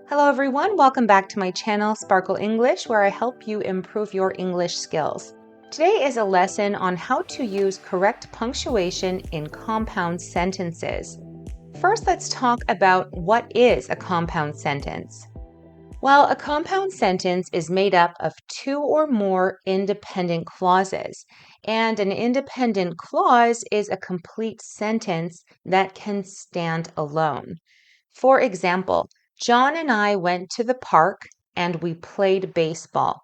Hello everyone, welcome back to my channel Sparkle English, where I help you improve your English skills. Today is a lesson on how to use correct punctuation in compound sentences. First, let's talk about what is a compound sentence. Well, a compound sentence is made up of two or more independent clauses, and an independent clause is a complete sentence that can stand alone. For example, John and I went to the park and we played baseball.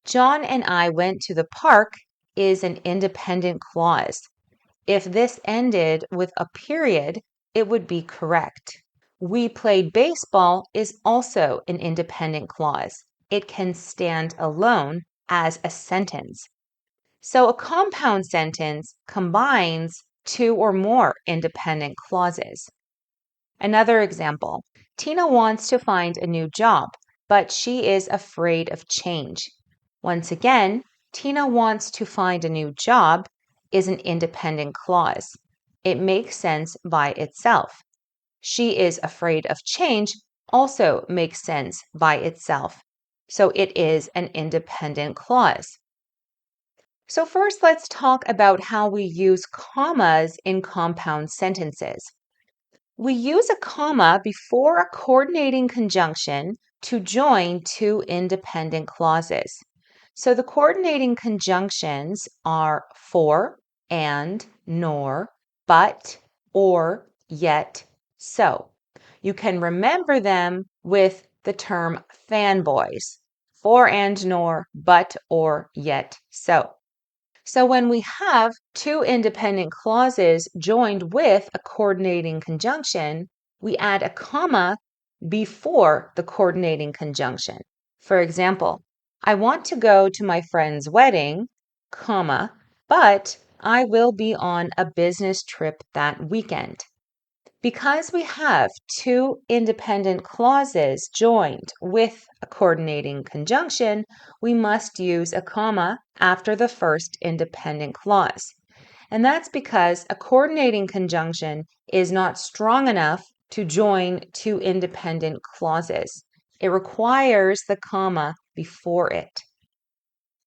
John and I went to the park is an independent clause. If this ended with a period, it would be correct. We played baseball is also an independent clause. It can stand alone as a sentence. So a compound sentence combines two or more independent clauses. Another example, Tina wants to find a new job, but she is afraid of change. Once again, Tina wants to find a new job is an independent clause. It makes sense by itself. She is afraid of change also makes sense by itself. So it is an independent clause. So first, let's talk about how we use commas in compound sentences. We use a comma before a coordinating conjunction to join two independent clauses. So the coordinating conjunctions are for, and, nor, but, or, yet, so. You can remember them with the term fanboys, for and nor, but, or, yet, so. So when we have two independent clauses joined with a coordinating conjunction, we add a comma before the coordinating conjunction. For example, I want to go to my friend's wedding, comma, but I will be on a business trip that weekend. Because we have two independent clauses joined with a coordinating conjunction, we must use a comma after the first independent clause. And that's because a coordinating conjunction is not strong enough to join two independent clauses. It requires the comma before it.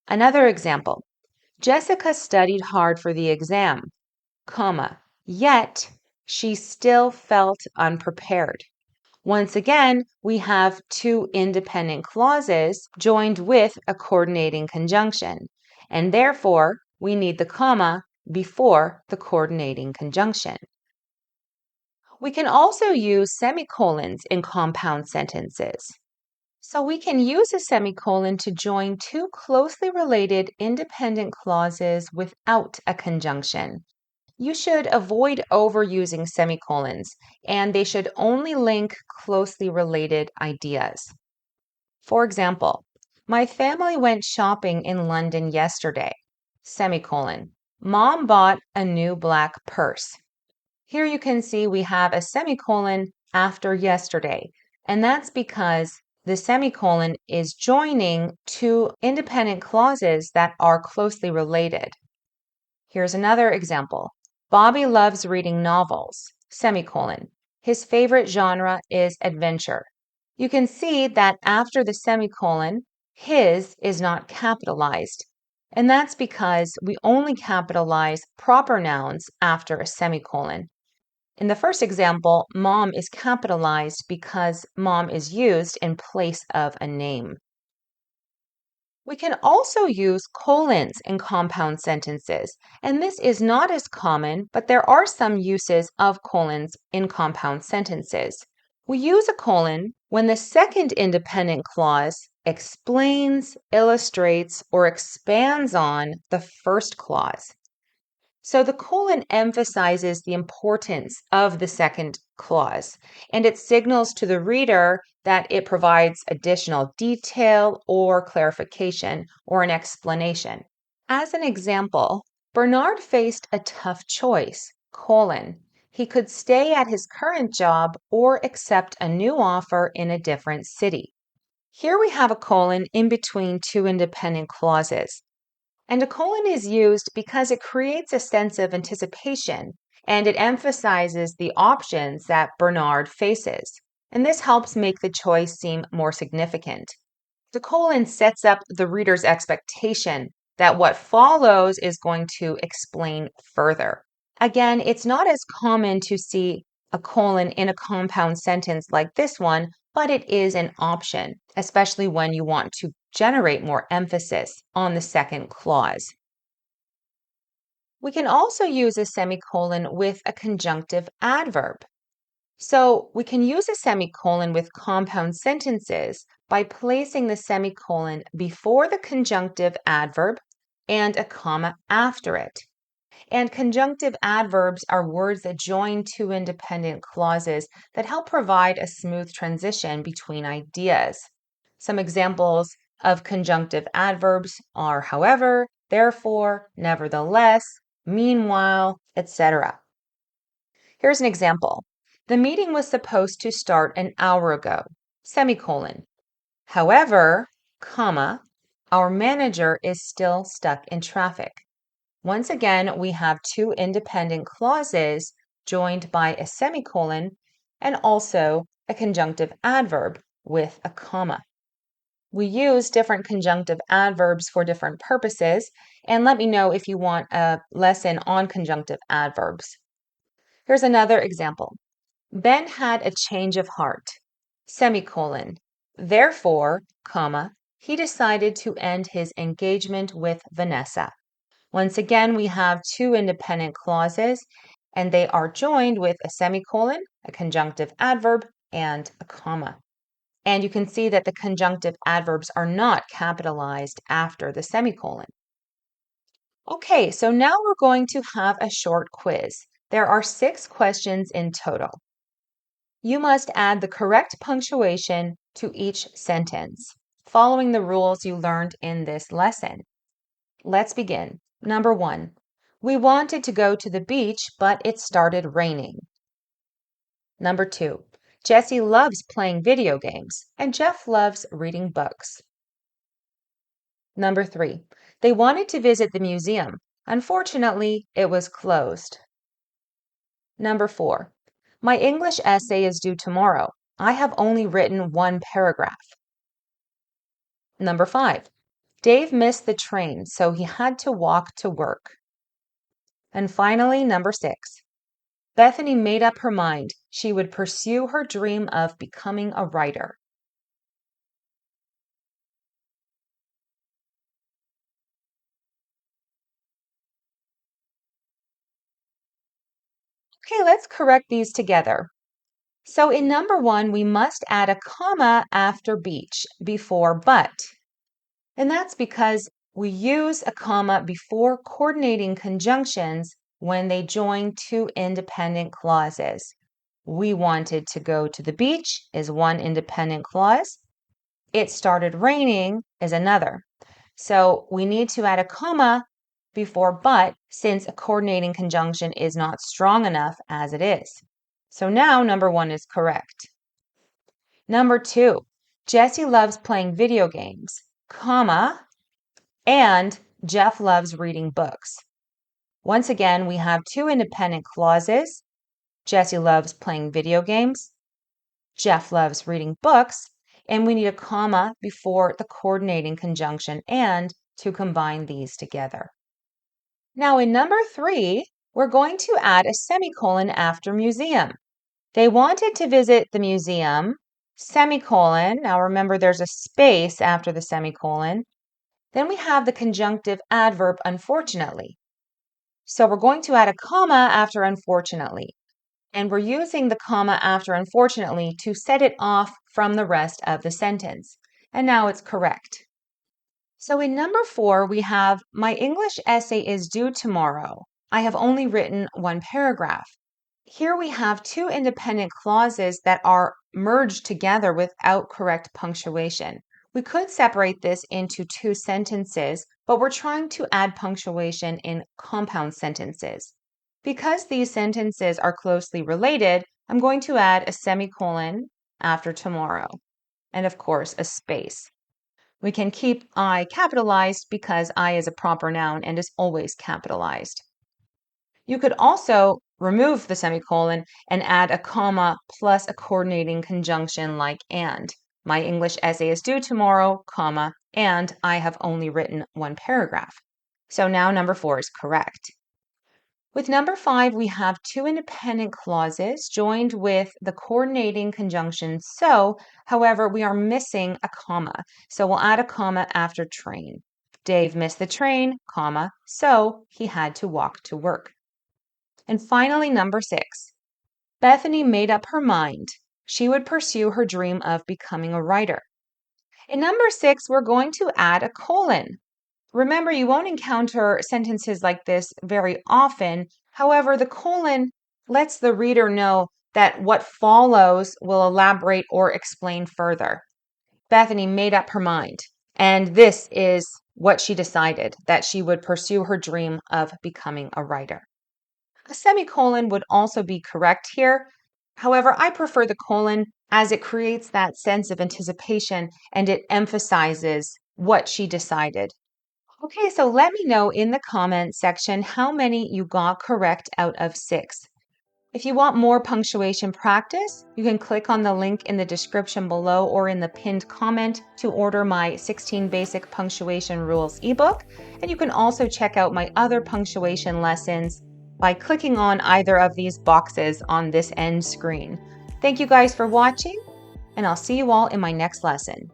Another example, Jessica studied hard for the exam, comma, yet she still felt unprepared. Once again, we have two independent clauses joined with a coordinating conjunction, and therefore we need the comma before the coordinating conjunction. We can also use semicolons in compound sentences. So we can use a semicolon to join two closely related independent clauses without a conjunction. You should avoid overusing semicolons, and they should only link closely related ideas. For example, my family went shopping in London yesterday, semicolon. Mom bought a new black purse. Here you can see we have a semicolon after yesterday, and that's because the semicolon is joining two independent clauses that are closely related. Here's another example. Bobby loves reading novels, semicolon. His favorite genre is adventure. You can see that after the semicolon, his is not capitalized. And that's because we only capitalize proper nouns after a semicolon. In the first example, mom is capitalized because mom is used in place of a name. We can also use colons in compound sentences, and this is not as common, but there are some uses of colons in compound sentences. We use a colon when the second independent clause explains, illustrates, or expands on the first clause. So the colon emphasizes the importance of the second clause, and it signals to the reader that it provides additional detail or clarification or an explanation. As an example, Bernard faced a tough choice, colon. He could stay at his current job or accept a new offer in a different city. Here we have a colon in between two independent clauses. And a colon is used because it creates a sense of anticipation and it emphasizes the options that Bernard faces. and this helps make the choice seem more significant. The colon sets up the reader's expectation that what follows is going to explain further. Again, it's not as common to see a colon in a compound sentence like this one, but it is an option, especially when you want to generate more emphasis on the second clause. We can also use a semicolon with a conjunctive adverb. So we can use a semicolon with compound sentences by placing the semicolon before the conjunctive adverb and a comma after it. And conjunctive adverbs are words that join two independent clauses that help provide a smooth transition between ideas. Some examples of conjunctive adverbs are however, therefore, nevertheless, meanwhile, etc. Here's an example. The meeting was supposed to start an hour ago, semicolon. However, comma, our manager is still stuck in traffic. Once again, we have two independent clauses joined by a semicolon and also a conjunctive adverb with a comma. We use different conjunctive adverbs for different purposes, and let me know if you want a lesson on conjunctive adverbs. Here's another example. Ben had a change of heart, semicolon. Therefore, comma, he decided to end his engagement with Vanessa. Once again, we have two independent clauses, and they are joined with a semicolon, a conjunctive adverb, and a comma. And you can see that the conjunctive adverbs are not capitalized after the semicolon. Okay, so now we're going to have a short quiz. There are 6 questions in total. You must add the correct punctuation to each sentence, following the rules you learned in this lesson. Let's begin. Number 1. We wanted to go to the beach, but it started raining. Number 2. Jesse loves playing video games, and Jeff loves reading books. Number 3. They wanted to visit the museum. Unfortunately, it was closed. Number 4. My English essay is due tomorrow. I have only written 1 paragraph. Number 5. Dave missed the train, so he had to walk to work. And finally, number 6. Bethany made up her mind she would pursue her dream of becoming a writer. Okay, let's correct these together. So in number 1, we must add a comma after beach before but. And that's because we use a comma before coordinating conjunctions when they join two independent clauses. We wanted to go to the beach is one independent clause. It started raining is another. So we need to add a comma before but since a coordinating conjunction is not strong enough as it is. So now number 1 is correct. Number 2, Jesse loves playing video games, comma, and Jeff loves reading books. Once again, we have two independent clauses. Jesse loves playing video games. Jeff loves reading books. And we need a comma before the coordinating conjunction and to combine these together. Now in number 3, we're going to add a semicolon after museum. They wanted to visit the museum, semicolon. Now remember there's a space after the semicolon. Then we have the conjunctive adverb unfortunately. So we're going to add a comma after unfortunately. And we're using the comma after unfortunately to set it off from the rest of the sentence. And now it's correct. So in number 4, we have my English essay is due tomorrow. I have only written 1 paragraph. Here we have two independent clauses that are merged together without correct punctuation. We could separate this into 2 sentences, but we're trying to add punctuation in compound sentences. Because these sentences are closely related, I'm going to add a semicolon after tomorrow, and of course, a space. We can keep I capitalized because I is a proper noun and is always capitalized. You could also remove the semicolon and add a comma plus a coordinating conjunction like and. My English essay is due tomorrow, comma, and I have only written one paragraph. So now number 4 is correct. With number 5, we have two independent clauses joined with the coordinating conjunction so. However, we are missing a comma, so we'll add a comma after train. Dave missed the train, comma, so he had to walk to work. And finally, number 6. Bethany made up her mind. She would pursue her dream of becoming a writer. In number 6, we're going to add a colon. Remember, you won't encounter sentences like this very often. However, the colon lets the reader know that what follows will elaborate or explain further. Bethany made up her mind, and this is what she decided, that she would pursue her dream of becoming a writer. A semicolon would also be correct here. However, I prefer the colon as it creates that sense of anticipation and it emphasizes what she decided. Okay, so let me know in the comment section how many you got correct out of 6. If you want more punctuation practice, you can click on the link in the description below or in the pinned comment to order my 16 Basic Punctuation Rules ebook. And you can also check out my other punctuation lessons by clicking on either of these boxes on this end screen. Thank you guys for watching, and I'll see you all in my next lesson.